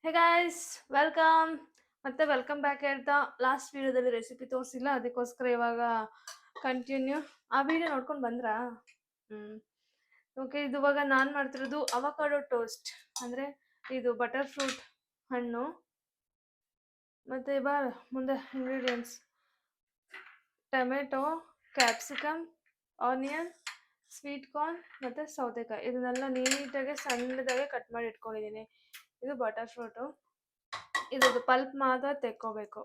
ಹೇ guys, welcome. ಮತ್ತೆ welcome back ಹೇಳ್ತಾ last ವಿಡಿಯೋದಲ್ಲಿ ರೆಸಿಪಿ ತೋರಿಸಿಲ್ಲ, ಅದಕ್ಕೋಸ್ಕರ ಇವಾಗ ಕಂಟಿನ್ಯೂ. ಆ ವಿಡಿಯೋ ನೋಡ್ಕೊಂಡು ಬಂದ್ರಾ? ಓಕೆ, ಇದು ಇವಾಗ ನಾನು ಮಾಡ್ತಿರೋದು ಅವಕಾಡೋ ಟೋಸ್ಟ್, ಅಂದರೆ ಇದು ಬಟರ್ ಫ್ರೂಟ್ ಹಣ್ಣು. ಮತ್ತು ಮುಂದೆ ingredients: tomato, capsicum, onion, sweet corn ಮತ್ತು ಸೌತೆಕಾಯಿ. ಇದನ್ನೆಲ್ಲ ನೀಟಾಗಿ ಸಣ್ಣದಾಗೆ ಕಟ್ ಮಾಡಿ ಇಟ್ಕೊಂಡಿದ್ದೀನಿ. ಇದು ಬಟರ್ ಫ್ರೂಟು. ಇದ್ರದ್ದು ಪಲ್ಪ್ ಮಾತ್ರ ತೆಕ್ಕೋಬೇಕು.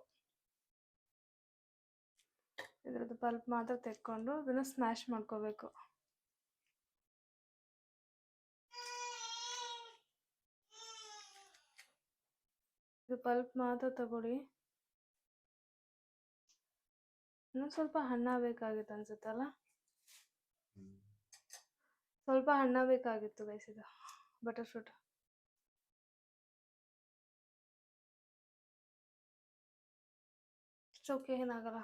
ಇದ್ರದ್ದು ಪಲ್ಪ್ ಮಾತ್ರ ತೆಕ್ಕೊಂಡು ಇದನ್ನು ಸ್ಮ್ಯಾಶ್ ಮಾಡ್ಕೋಬೇಕು. ಇದು ಪಲ್ಪ್ ಮಾತ್ರ ತಗೊಳ್ಳಿ. ಇನ್ನೊಂದು ಸ್ವಲ್ಪ ಹಣ್ಣಾಗಬೇಕಾಗಿತ್ತು ಅನ್ಸುತ್ತಲ್ಲ, ಸ್ವಲ್ಪ ಹಣ್ಣಾಗಬೇಕಾಗಿತ್ತು ಗೈಸ್. ಇದು ಬಟರ್ ಫ್ರೂಟ್ ಓಕೆ, ಏನಾಗಲ್ಲ.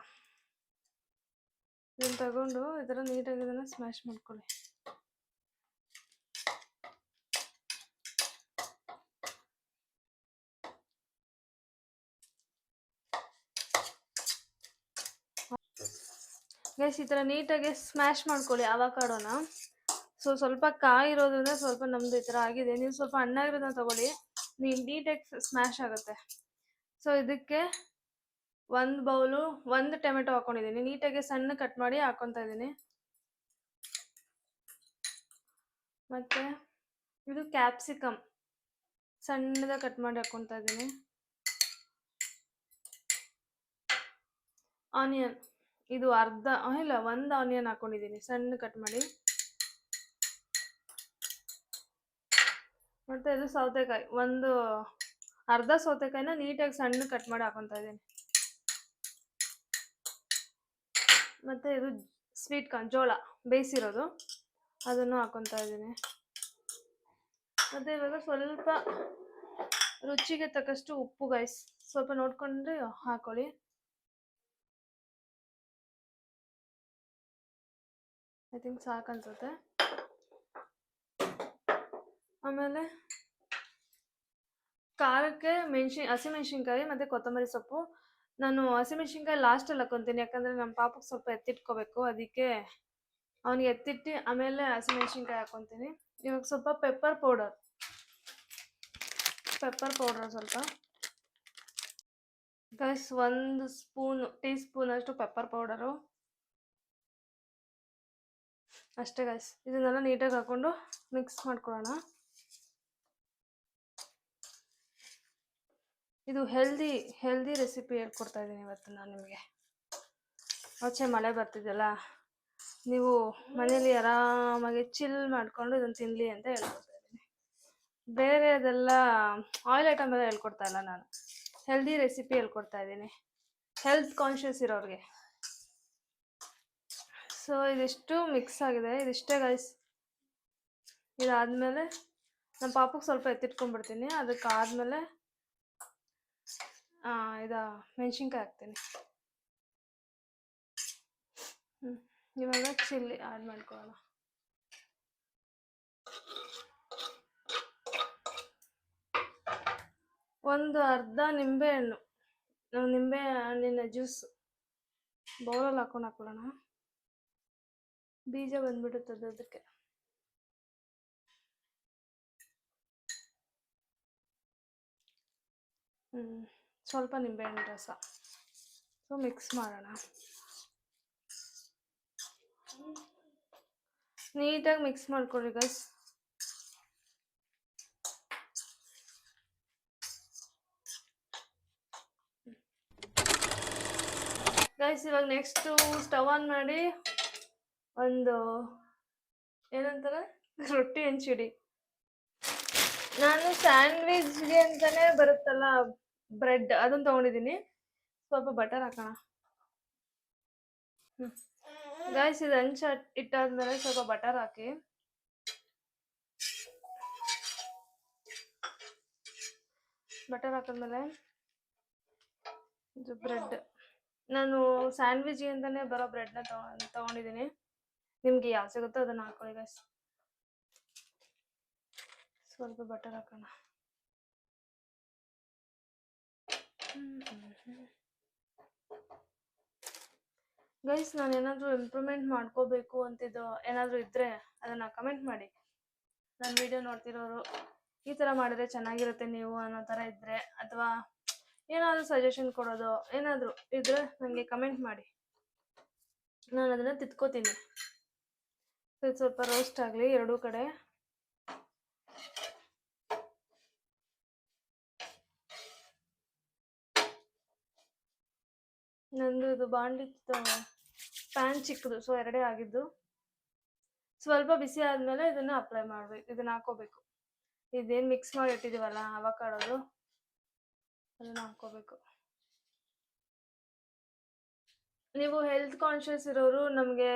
ಇದನ್ನು ತಗೊಂಡು ಈ ಥರ ನೀಟಾಗಿ ಇದನ್ನು ಸ್ಮ್ಯಾಶ್ ಮಾಡ್ಕೊಳ್ಳಿ. ಗೈಸ್, ಈ ಥರ ನೀಟಾಗಿ ಸ್ಮ್ಯಾಶ್ ಮಾಡ್ಕೊಳ್ಳಿ ಅವಕಾಡೋನ. ಸ್ವಲ್ಪ ಕಾಯಿ ಇರೋದ್ರಿಂದ ಸ್ವಲ್ಪ ನಮ್ದು ಈ ಥರ ಆಗಿದೆ. ನೀವು ಸ್ವಲ್ಪ ಹಣ್ಣಾಗಿರೋದನ್ನ ತಗೊಳ್ಳಿ, ನೀವು ನೀಟಾಗಿ ಸ್ಮ್ಯಾಶ್ ಆಗುತ್ತೆ. ಸೊ ಇದಕ್ಕೆ ಒಂದು ಟೊಮೆಟೊ ಹಾಕೊಂಡಿದ್ದೀನಿ. ನೀಟಾಗಿ ಸಣ್ಣ ಕಟ್ ಮಾಡಿ ಹಾಕೊತಾ ಇದ್ದೀನಿ. ಮತ್ತು ಇದು ಕ್ಯಾಪ್ಸಿಕಮ್ ಸಣ್ಣದಾಗಿ ಕಟ್ ಮಾಡಿ ಹಾಕೊತಾ ಇದ್ದೀನಿ. ಆನಿಯನ್ ಇದು ಒಂದು ಆನಿಯನ್ ಹಾಕೊಂಡಿದ್ದೀನಿ ಸಣ್ಣ ಕಟ್ ಮಾಡಿ. ಮತ್ತು ಇದು ಸೌತೆಕಾಯಿ, ಅರ್ಧ ಸೌತೆಕಾಯಿನ ನೀಟಾಗಿ ಸಣ್ಣ ಕಟ್ ಮಾಡಿ ಹಾಕೊತಾ ಇದ್ದೀನಿ. ಮತ್ತು ಇದು ಸ್ವೀಟ್ ಕಾರ್ನ್, ಜೋಳ ಬೇಯಿಸಿರೋದು, ಅದನ್ನು ಹಾಕೊತಾ ಇದ್ದೀನಿ. ಮತ್ತು ಇವಾಗ ಸ್ವಲ್ಪ ರುಚಿಗೆ ತಕ್ಕಷ್ಟು ಉಪ್ಪು ಗೈಸ್, ಸ್ವಲ್ಪ ನೋಡ್ಕೊಂಡು ಹಾಕೊಳ್ಳಿ. ಐ ಥಿಂಕ್ ಸಾಕು ಅನ್ಸುತ್ತೆ. ಆಮೇಲೆ ಖಾರಕ್ಕೆ ಹಸಿಮೆಣ್ಸಿನ್ಕಾಯಿ ಮತ್ತು ಕೊತ್ತಂಬರಿ ಸೊಪ್ಪು. ನಾನು ಹಸಿಮೆಣ್ಸಿನ್ಕಾಯಿ ಲಾಸ್ಟಲ್ಲಿ ಹಾಕೊತೀನಿ, ಯಾಕಂದರೆ ನಮ್ಮ ಪಾಪಕ್ಕೆ ಸ್ವಲ್ಪ ಎತ್ತಿಟ್ಕೋಬೇಕು. ಅದಕ್ಕೆ ಅವನಿಗೆ ಎತ್ತಿಟ್ಟು ಆಮೇಲೆ ಹಸಿಮೆಣ್ಸಿನ್ಕಾಯಿ ಹಾಕೊತೀನಿ. ಇವಾಗ ಸ್ವಲ್ಪ ಪೆಪ್ಪರ್ ಪೌಡರ್ ಸ್ವಲ್ಪ ಗೈಸ್, 1 ಟೀ ಸ್ಪೂನ್ ಅಷ್ಟು ಪೆಪ್ಪರ್ ಪೌಡರು ಅಷ್ಟೇ ಗೈಸ್. ಇದನ್ನೆಲ್ಲ ನೀಟಾಗಿ ಹಾಕೊಂಡು ಮಿಕ್ಸ್ ಮಾಡ್ಕೊಳ್ಳೋಣ. ಇದು ಹೆಲ್ದಿ ರೆಸಿಪಿ ಹೇಳ್ಕೊಡ್ತಾ ಇದ್ದೀನಿ ಇವತ್ತು ನಾನು ನಿಮಗೆ. ಆಚೆ ಮಳೆ ಬರ್ತಿದ್ದಲ್ಲ, ನೀವು ಮನೇಲಿ ಆರಾಮಾಗಿ ಚಿಲ್ ಮಾಡಿಕೊಂಡು ಇದನ್ನು ತಿನ್ನಲಿ ಅಂತ ಹೇಳ್ಕೊಡ್ತಾ ಇದ್ದೀನಿ. ಬೇರೆ ಅದೆಲ್ಲ ಆಯಿಲ್ ಐಟಮ್ ಎಲ್ಲ ಹೇಳ್ಕೊಡ್ತಾ ಇಲ್ಲ ನಾನು, ಹೆಲ್ದಿ ರೆಸಿಪಿ ಹೇಳ್ಕೊಡ್ತಾ ಇದ್ದೀನಿ, ಹೆಲ್ತ್ ಕಾನ್ಷಿಯಸ್ ಇರೋರಿಗೆ. ಸೊ ಇದಿಷ್ಟು ಮಿಕ್ಸ್ ಆಗಿದೆ, ಇದಿಷ್ಟೇ ಗೈಸ್. ಇದಾದಮೇಲೆ ನಮ್ಮ ಪಾಪಕ್ಕೆ ಸ್ವಲ್ಪ ಎತ್ತಿಟ್ಕೊಂಡ್ಬಿಡ್ತೀನಿ. ಅದಕ್ಕಾದಮೇಲೆ ಮೆಣಸಿನ್ಕಾಯಿ ಹಾಕ್ತೀನಿ. ಇವಾಗ ಚಿಲ್ಲಿ ಆ್ಯಡ್ ಮಾಡ್ಕೊಳ್ಳೋಣ. ಒಂದು ಅರ್ಧ ನಿಂಬೆ ಹಣ್ಣಿನ ಜ್ಯೂಸ್ ಬೌಲಲ್ಲಿ ಹಾಕೊಳ್ಳೋಣ. ಬೀಜ ಬಂದ್ಬಿಡುತ್ತದೆ ಅದಕ್ಕೆ. ಸ್ವಲ್ಪ ನಿಂಬೆಹಣ್ಣು ರಸ. ಸೊ ಮಿಕ್ಸ್ ಮಾಡೋಣ, ನೀಟಾಗಿ ಮಿಕ್ಸ್ ಮಾಡ್ಕೊಳ್ಳಿ ಗೈಸ್. ಇವಾಗ ನೆಕ್ಸ್ಟು ಸ್ಟವ್ ಆನ್ ಮಾಡಿ ಒಂದು ಏನಂತಾರೆ ರೊಟ್ಟಿ ಹಂಚಿಡಿ. ನಾನು ಸ್ಯಾಂಡ್ವಿಚ್ಗೆ ಅಂತಾನೆ ಬರುತ್ತಲ್ಲ ಬ್ರೆಡ್, ಅದನ್ನು ತೊಗೊಂಡಿದ್ದೀನಿ. ಸ್ವಲ್ಪ ಬಟರ್ ಹಾಕೋಣ. ಗೈಸ್, ಇದು ಇಟ್ಟಾದ್ಮೇಲೆ ಸ್ವಲ್ಪ ಬಟರ್ ಹಾಕಿ. ಬಟರ್ ಹಾಕಿದ್ಮೇಲೆ ಇದು ಬ್ರೆಡ್, ನಾನು ಸ್ಯಾಂಡ್ವಿಚ್ಗೆ ಅಂತಾನೆ ಬರೋ ಬ್ರೆಡ್ನ ತೊಗೊಂಡಿದ್ದೀನಿ. ನಿಮಗೆ ಯಾವ ಸಿಗುತ್ತೋ ಅದನ್ನು ಹಾಕೊಳ್ಳಿ ಗೈಸ್. ಸ್ವಲ್ಪ ಬಟರ್ ಹಾಕೋಣ. ಗೈಸ್, ನಾನು ಏನಾದರೂ ಇಂಪ್ರೂವ್ಮೆಂಟ್ ಮಾಡ್ಕೋಬೇಕು ಅಂತಿದ್ದು ಏನಾದರೂ ಇದ್ದರೆ ಅದನ್ನು ಕಮೆಂಟ್ ಮಾಡಿ. ನನ್ನ ವಿಡಿಯೋ ನೋಡ್ತಿರೋರು ಈ ಥರ ಮಾಡಿದ್ರೆ ಚೆನ್ನಾಗಿರುತ್ತೆ ನೀವು ಅನ್ನೋ ಥರ ಇದ್ದರೆ, ಅಥವಾ ಏನಾದರೂ ಸಜೆಷನ್ ಕೊಡೋದು ಏನಾದರೂ ಇದ್ದರೆ ನನಗೆ ಕಮೆಂಟ್ ಮಾಡಿ, ನಾನು ಅದನ್ನು ತಿದ್ಕೋತೀನಿ. ಇದು ಸ್ವಲ್ಪ ರೋಸ್ಟ್ ಆಗಲಿ ಎರಡೂ ಕಡೆ. ನಂದು ಇದು ಬಾಂಡ್ಲಿದ್ದು ಪ್ಯಾನ್ ಚಿಕ್ಕದು, ಸೊ ಎರಡೇ ಆಗಿದ್ದು. ಸ್ವಲ್ಪ ಬಿಸಿ ಆದಮೇಲೆ ಇದನ್ನು ಅಪ್ಲೈ ಮಾಡಬೇಕು, ಇದನ್ನು ಹಾಕೋಬೇಕು. ಇದೇನು ಮಿಕ್ಸ್ ಮಾಡಿ ಇಟ್ಟಿದ್ದೀವಲ್ಲ ಅವಕಾಡೋದು, ಅದನ್ನು ಹಾಕೋಬೇಕು. ನೀವು ಹೆಲ್ತ್ ಕಾನ್ಷಿಯಸ್ ಇರೋರು ನಮಗೆ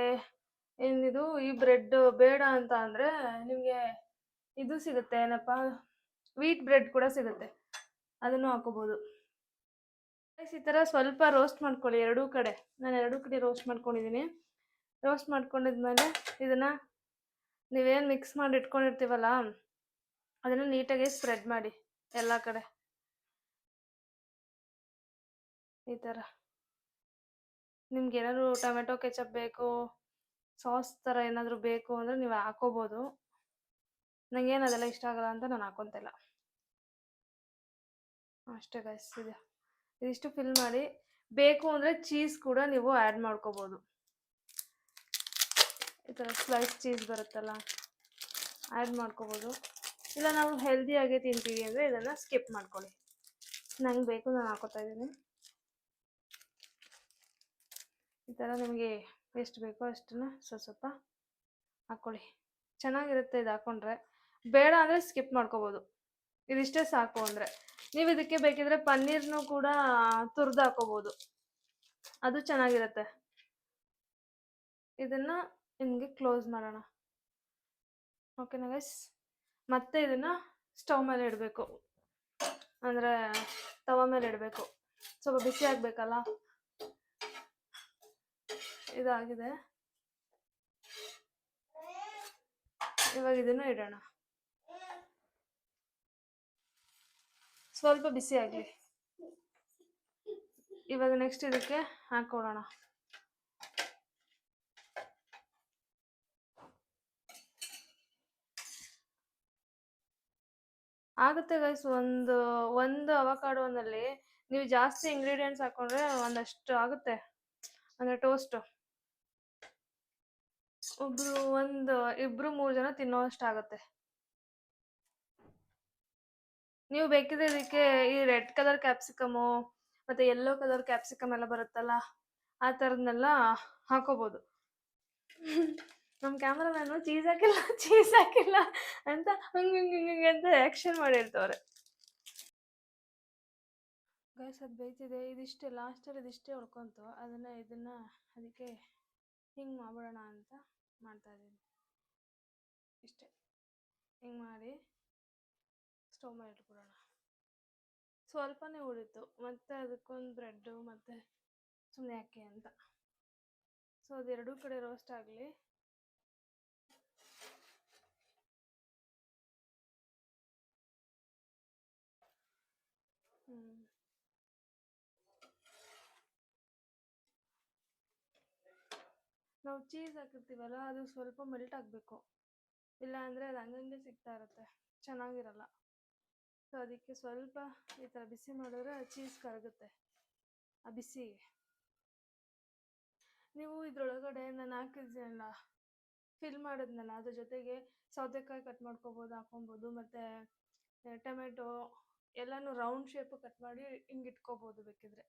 ಏನಿದು ಈ ಬ್ರೆಡ್ ಬೇಡ ಅಂತ ಅಂದರೆ ನಿಮಗೆ ಇದು ಸಿಗುತ್ತೆ, ಏನಪ್ಪ, ವೀಟ್ ಬ್ರೆಡ್ ಕೂಡ ಸಿಗುತ್ತೆ, ಅದನ್ನು ಹಾಕೋಬೋದು. ಈ ಥರ ಸ್ವಲ್ಪ ರೋಸ್ಟ್ ಮಾಡ್ಕೊಳ್ಳಿ ಎರಡೂ ಕಡೆ. ನಾನು ಎರಡೂ ಕಡೆ ರೋಸ್ಟ್ ಮಾಡ್ಕೊಂಡಿದ್ದೀನಿ. ರೋಸ್ಟ್ ಮಾಡ್ಕೊಂಡಿದ್ಮೇಲೆ ಇದನ್ನು ನೀವೇನು ಮಿಕ್ಸ್ ಮಾಡಿ ಇಟ್ಕೊಂಡಿರ್ತೀವಲ್ಲ ಅದನ್ನು ನೀಟಾಗಿ ಸ್ಪ್ರೆಡ್ ಮಾಡಿ ಎಲ್ಲ ಕಡೆ ಈ ಥರ. ನಿಮ್ಗೆ ಏನಾದರೂ ಟೊಮೆಟೊ ಕೆಚಪ್ ಬೇಕು, ಸಾಸ್ ಥರ ಏನಾದರೂ ಬೇಕು ಅಂದರೆ ನೀವು ಹಾಕೋಬೋದು. ನನಗೇನು ಅದೆಲ್ಲ ಇಷ್ಟ ಆಗಲ್ಲ ಅಂತ ನಾನು ಹಾಕೊತಿಲ್ಲ. ಅಷ್ಟೇ ಗೈಸ್, ಇದಿಷ್ಟು ಫಿಲ್ ಮಾಡಿ. ಬೇಕು ಅಂದರೆ ಚೀಸ್ ಕೂಡ ನೀವು ಆ್ಯಡ್ ಮಾಡ್ಕೋಬೋದು. ಈ ಥರ ಸ್ಲೈಸ್ ಚೀಸ್ ಬರುತ್ತಲ್ಲ, ಆ್ಯಡ್ ಮಾಡ್ಕೋಬೋದು. ಇಲ್ಲ ನಾವು ಹೆಲ್ದಿಯಾಗಿ ತಿಂತೀವಿ ಅಂದರೆ ಇದನ್ನು ಸ್ಕಿಪ್ ಮಾಡ್ಕೊಳ್ಳಿ. ನಂಗೆ ಬೇಕು, ನಾನು ಹಾಕೋತಾ ಇದ್ದೀನಿ. ಈ ಥರ ನಿಮಗೆ ಎಷ್ಟು ಬೇಕೋ ಅಷ್ಟನ್ನು ಸ್ವಲ್ಪ ಹಾಕ್ಕೊಳ್ಳಿ. ಚೆನ್ನಾಗಿರುತ್ತೆ ಇದು ಹಾಕ್ಕೊಂಡ್ರೆ. ಬೇಡ ಅಂದರೆ ಸ್ಕಿಪ್ ಮಾಡ್ಕೋಬೋದು. ಇದಿಷ್ಟೇ ಸಾಕು ಅಂದರೆ ನೀವು ಇದಕ್ಕೆ ಬೇಕಿದ್ರೆ ಪನ್ನೀರ್ನೂ ಕೂಡ ತುರಿದು ಹಾಕೋಬೋದು, ಅದು ಚೆನ್ನಾಗಿರುತ್ತೆ. ಇದನ್ನು ನಿಮಗೆ ಕ್ಲೋಸ್ ಮಾಡೋಣ. ಓಕೆನಾ ಗೈಸ್? ಮತ್ತೆ ಇದನ್ನು ಸ್ಟವ್ ಮೇಲೆ ಇಡಬೇಕು, ಅಂದರೆ ತವ ಮೇಲೆ ಇಡಬೇಕು. ಸ್ವಲ್ಪ ಬಿಸಿ ಆಗಬೇಕಲ್ಲ. ಇದಾಗಿದೆ, ಇವಾಗ ಇದನ್ನು ಇಡೋಣ. ಸ್ವಲ್ಪ ಬಿಸಿ ಆಗಲಿ. ಇವಾಗ ನೆಕ್ಸ್ಟ್ ಇದಕ್ಕೆ ಹಾಕೊಳ್ಳೋಣ. ಆಗುತ್ತೆ ಗೈಸ್. ಒಂದು ಅವಕಾಡೋನಲ್ಲಿ ನೀವು ಜಾಸ್ತಿ ಇಂಗ್ರೀಡಿಯೆಂಟ್ಸ್ ಹಾಕೊಂಡ್ರೆ ಒಂದಷ್ಟು ಆಗುತ್ತೆ, ಅಂದರೆ ಟೋಸ್ಟ್ ಇಬ್ರು 3 ಜನ ತಿನ್ನೋಷ್ಟು ಆಗುತ್ತೆ. ನೀವು ಬೇಕಿದ್ರೆ ಇದಕ್ಕೆ ಈ ರೆಡ್ ಕಲರ್ ಕ್ಯಾಪ್ಸಿಕಮು ಮತ್ತು ಯೆಲ್ಲೋ ಕಲರ್ ಕ್ಯಾಪ್ಸಿಕಮ್ ಎಲ್ಲ ಬರುತ್ತಲ್ಲ, ಆ ಥರದನ್ನೆಲ್ಲ ಹಾಕೋಬೋದು. ನಮ್ಮ ಕ್ಯಾಮ್ರಾಮ್ಯಾನು ಚೀಸ್ ಹಾಕಿಲ್ಲ ಅಂತ ಹಂಗೆ ಅಂತ ಆ್ಯಕ್ಷನ್ ಮಾಡಿರ್ತವ್ರೆ. ಗೈಸ್, ಅದು ಬೇಯ್ತಿದೆ. ಇದಿಷ್ಟೇ ಲಾಸ್ಟಲ್ಲಿ, ಇದಿಷ್ಟೇ ಉಳ್ಕೊಂತು. ಇದನ್ನು ಅದಕ್ಕೆ ಹಿಂಗೆ ಮಾಡ್ಬಿಡೋಣ ಅಂತ ಮಾಡ್ತಾಯಿದ್ದೀನಿ. ಇಷ್ಟೇ, ಹಿಂಗೆ ಮಾಡಿ ಸ್ಟವ್ ಮೇಲೆ ಇಟ್ಬಿಡೋಣ. ಸ್ವಲ್ಪನೇ ಉಳಿತು, ಮತ್ತು ಅದಕ್ಕೊಂದು ಬ್ರೆಡ್ಡು ಮತ್ತು ಸುಮ್ಮನೆ ಯಾಕೆ ಅಂತ. ಸೊ ಅದು ಎರಡೂ ಕಡೆ ರೋಸ್ಟ್ ಆಗಲಿ. ನಾವು ಚೀಸ್ ಹಾಕಿರ್ತೀವಲ್ಲ, ಅದು ಸ್ವಲ್ಪ ಮೆಲ್ಟ್ ಆಗಬೇಕು, ಇಲ್ಲ ಅಂದರೆ ಅದು ಹಂಗಂಗೆ ಸಿಗ್ತಾ ಇರುತ್ತೆ, ಚೆನ್ನಾಗಿರಲ್ಲ. ಸೊ ಅದಕ್ಕೆ ಸ್ವಲ್ಪ ಈ ಥರ ಬಿಸಿ ಮಾಡಿದ್ರೆ ಚೀಸ್ ಕರಗುತ್ತೆ ಆ ಬಿಸಿಗೆ. ನೀವು ಇದರೊಳಗಡೆ ನಾನು ಹಾಕಿದ್ನಲ್ಲ, ಫಿಲ್ ಮಾಡಿದ್ನಲ್ಲ, ಅದ್ರ ಜೊತೆಗೆ ಸೌತೆಕಾಯಿ ಕಟ್ ಮಾಡ್ಕೊಬೋದು, ಹಾಕೊಬೋದು, ಮತ್ತು ಟೊಮೆಟೊ ಎಲ್ಲನೂ ರೌಂಡ್ ಶೇಪು ಕಟ್ ಮಾಡಿ ಹಿಂಗೆ ಇಟ್ಕೋಬೋದು ಬೇಕಿದ್ರೆ,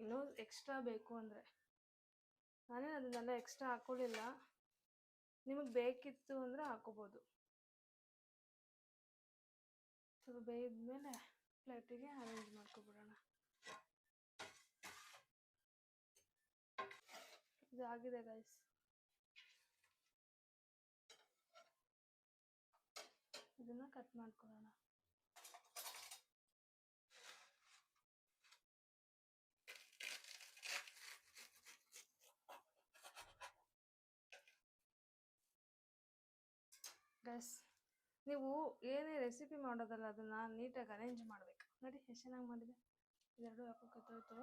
ಇನ್ನೂ ಎಕ್ಸ್ಟ್ರಾ ಬೇಕು ಅಂದರೆ. ನಾನೇ ಅದನ್ನೆಲ್ಲ ಎಕ್ಸ್ಟ್ರಾ ಹಾಕ್ಕೊಳ್ಳಿಲ್ಲ, ನಿಮಗೆ ಬೇಕಿತ್ತು ಅಂದರೆ ಹಾಕೋಬೋದು. ಸ್ವಲ್ಪ ಬೇಯಿದ್ಮೇಲೆ ಪ್ಲೇಟಿಗೆ ಅರೇಂಜ್ ಮಾಡ್ಕೊಬಿಡೋಣ. ಇದು ಆಗಿದೆ ಗೈಸ್. ಇದನ್ನು ಕಟ್ ಮಾಡ್ಕೊಳ್ಳೋಣ. ಗೈಸ್, ನೀವು ಏನೇ ರೆಸಿಪಿ ಮಾಡೋದಲ್ಲ ಅದನ್ನು ನೀಟಾಗಿ ಅರೇಂಜ್ ಮಾಡಬೇಕು. ನೋಡಿ ಎಷ್ಟು ಚೆನ್ನಾಗಿ ಮಾಡಿದೆ. ಇದೆರಡು ಯಾಕೋ ಕಿತ್ತೋಯ್ತು.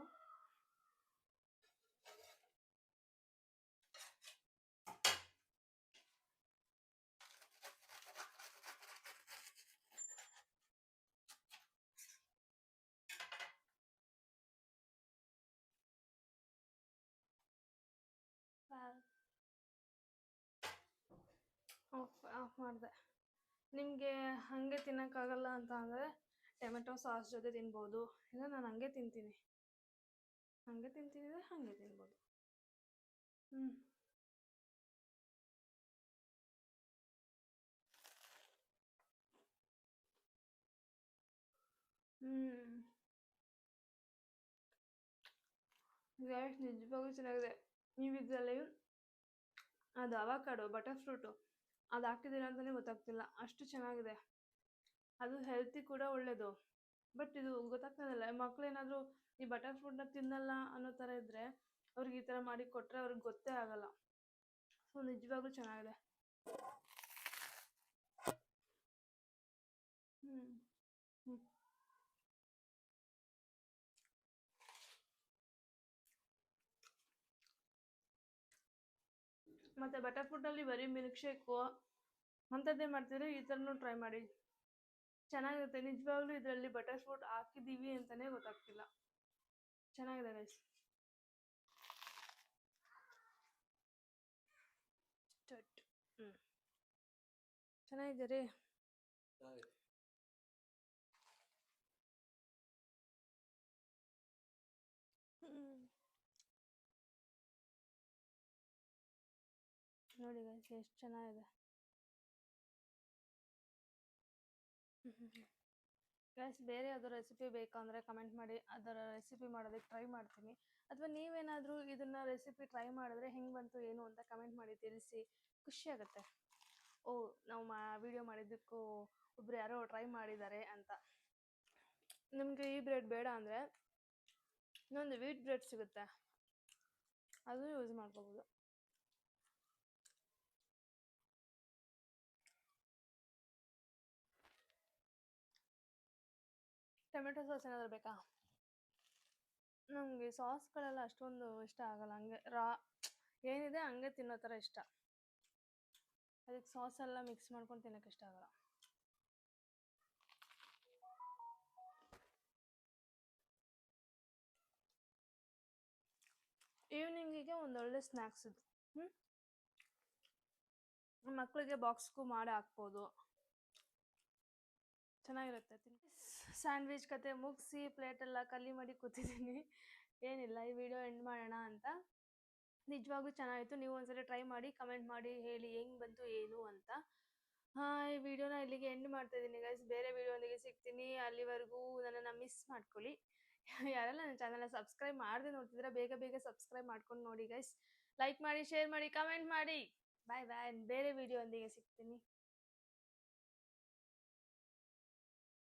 ಆಫ್ ಮಾಡಿದೆ. ನಿಮಗೆ ಹಾಗೆ ತಿನ್ನೋಕ್ಕಾಗಲ್ಲ ಅಂತ ಅಂದರೆ ಟೊಮೆಟೊ ಸಾಸ್ ಜೊತೆ ತಿನ್ಬೋದು, ಇಲ್ಲ ನಾನು ಹಾಗೆ ತಿಂತೀನಿ ಅಂದರೆ ಹಾಗೆ ತಿನ್ಬೋದು. ಹ್ಞೂ ಗೈಸ್ ನಿಜವಾಗೂ ಚೆನ್ನಾಗಿದೆ. ನೀವು ಇದರಲ್ಲಿ ಅದು ಅವಕಾಡೋ ಬಟರ್ ಫ್ರೂಟು ಅದು ಹಾಕ್ತಿದ್ದೀರ ಅಂತಲೇ ಗೊತ್ತಾಗ್ತಿಲ್ಲ, ಅಷ್ಟು ಚೆನ್ನಾಗಿದೆ. ಅದು ಹೆಲ್ತಿ ಕೂಡ ಒಳ್ಳೆಯದು. ಬಟ್ ಇದು ಗೊತ್ತಾಗ್ತದಲ್ಲ, ಮಕ್ಕಳೇನಾದರೂ ಈ ಬಟರ್ ಫ್ರೂಟ್ನ ತಿನ್ನಲ್ಲ ಅನ್ನೋ ಥರ ಇದ್ದರೆ ಅವ್ರಿಗೆ ಈ ಥರ ಮಾಡಿ ಕೊಟ್ಟರೆ ಅವ್ರಿಗೆ ಗೊತ್ತೇ ಆಗಲ್ಲ. ಸೊ ನಿಜವಾಗ್ಲೂ ಚೆನ್ನಾಗಿದೆ. ಹ್ಞೂ ಹ್ಞೂ ಮತ್ತು ಬಟರ್ ಫ್ರೂಟಲ್ಲಿ ಬರೀ ಮಿಲ್ಕ್ ಶೇಕು ಅಂಥದ್ದೇ ಮಾಡ್ತಿದ್ರೆ ಈ ಥರನೂ ಟ್ರೈ ಮಾಡಿ, ಚೆನ್ನಾಗಿರುತ್ತೆ. ನಿಜವಾಗ್ಲೂ ಇದರಲ್ಲಿ ಬಟರ್ ಫ್ರೂಟ್ ಹಾಕಿದ್ದೀವಿ ಅಂತಲೇ ಗೊತ್ತಾಗ್ತಿಲ್ಲ, ಚೆನ್ನಾಗಿದೆ ಗೈಸ್. ಸ್ಟಾರ್ಟ್. ಚೆನ್ನಾಗಿದೆ ರೀ. ನೋಡಿ ಗೈಸ್ ಎಷ್ಟು ಚೆನ್ನಾಗಿದೆ. ಗೈಸ್ ಬೇರೆ ಯಾವುದೋ ರೆಸಿಪಿ ಬೇಕಂದರೆ ಕಮೆಂಟ್ ಮಾಡಿ, ಅದರ ರೆಸಿಪಿ ಮಾಡೋದಕ್ಕೆ ಟ್ರೈ ಮಾಡ್ತೀನಿ. ಅಥವಾ ನೀವೇನಾದರೂ ಇದನ್ನು ರೆಸಿಪಿ ಟ್ರೈ ಮಾಡಿದ್ರೆ ಹೆಂಗೆ ಬಂತು ಏನು ಅಂತ ಕಮೆಂಟ್ ಮಾಡಿ ತಿಳಿಸಿ, ಖುಷಿಯಾಗುತ್ತೆ. ಓ ನಾವು ವಿಡಿಯೋ ಮಾಡಿದ್ದಕ್ಕೂ ಒಬ್ರು ಯಾರೋ ಟ್ರೈ ಮಾಡಿದ್ದಾರೆ ಅಂತ. ನಿಮಗೆ ಈ ಬ್ರೆಡ್ ಬೇಡ ಅಂದರೆ ಇನ್ನೊಂದು ವೀಟ್ ಬ್ರೆಡ್ ಸಿಗುತ್ತೆ, ಅದು ಯೂಸ್ ಮಾಡ್ಕೋಬೋದು. ಟೊಮೆಟೊ ಸಾಸ್ ಏನಾದರೂ ಬೇಕಾ? ನಮಗೆ ಸಾಸ್ಗಳೆಲ್ಲ ಅಷ್ಟೊಂದು ಇಷ್ಟ ಆಗಲ್ಲ, ಹಂಗೆ ಏನಿದೆ ಹಂಗೆ ತಿನ್ನೋ ಥರ ಇಷ್ಟ. ಅದಕ್ಕೆ ಸಾಸ್ ಎಲ್ಲ ಮಿಕ್ಸ್ ಮಾಡ್ಕೊಂಡು ತಿನ್ನೋಕ್ಕೆ ಇಷ್ಟ ಆಗಲ್ಲ. ಈವ್ನಿಂಗಿಗೆ ಒಂದೊಳ್ಳೆ ಸ್ನ್ಯಾಕ್ಸ್ ಇದು. ಮಕ್ಕಳಿಗೆ ಬಾಕ್ಸ್ಗೂ ಮಾಡಿ ಹಾಕ್ಬೋದು, ಚೆನ್ನಾಗಿರುತ್ತೆ. ಸ್ಯಾಂಡ್ವಿಚ್ ಕತೆ ಮುಗಿಸಿ ಪ್ಲೇಟೆಲ್ಲ ಖಾಲಿ ಮಾಡಿ ಕೂತಿದ್ದೀನಿ. ಏನಿಲ್ಲ, ಈ ವಿಡಿಯೋ ಎಂಡ್ ಮಾಡೋಣ ಅಂತ. ನಿಜವಾಗ್ಲೂ ಚೆನ್ನಾಗಿತ್ತು. ನೀವು ಒಂದ್ಸಲ ಟ್ರೈ ಮಾಡಿ ಕಮೆಂಟ್ ಮಾಡಿ ಹೇಳಿ ಹೆಂಗೆ ಬಂತು ಏನು ಅಂತ. ಈ ವಿಡಿಯೋನ ಇಲ್ಲಿಗೆ ಎಂಡ್ ಮಾಡ್ತಾ ಇದ್ದೀನಿ ಗೈಸ್. ಬೇರೆ ವಿಡಿಯೋನಿಗೆ ಸಿಗ್ತೀನಿ. ಅಲ್ಲಿವರೆಗೂ ನನ್ನನ್ನು ಮಿಸ್ ಮಾಡ್ಕೊಳ್ಳಿ. ಯಾರೆಲ್ಲ ನನ್ನ ಚಾನಲ್ನ ಸಬ್ಸ್ಕ್ರೈಬ್ ಮಾಡದೆ ನೋಡ್ತಿದ್ರೆ ಬೇಗ ಸಬ್ಸ್ಕ್ರೈಬ್ ಮಾಡ್ಕೊಂಡು ನೋಡಿ ಗೈಸ್. ಲೈಕ್ ಮಾಡಿ, ಶೇರ್ ಮಾಡಿ, ಕಮೆಂಟ್ ಮಾಡಿ. ಬಾಯ್ ಬಾಯ್. ಬೇರೆ ವಿಡಿಯೋ ಒಂದಿಗೆ ಸಿಗ್ತೀನಿ.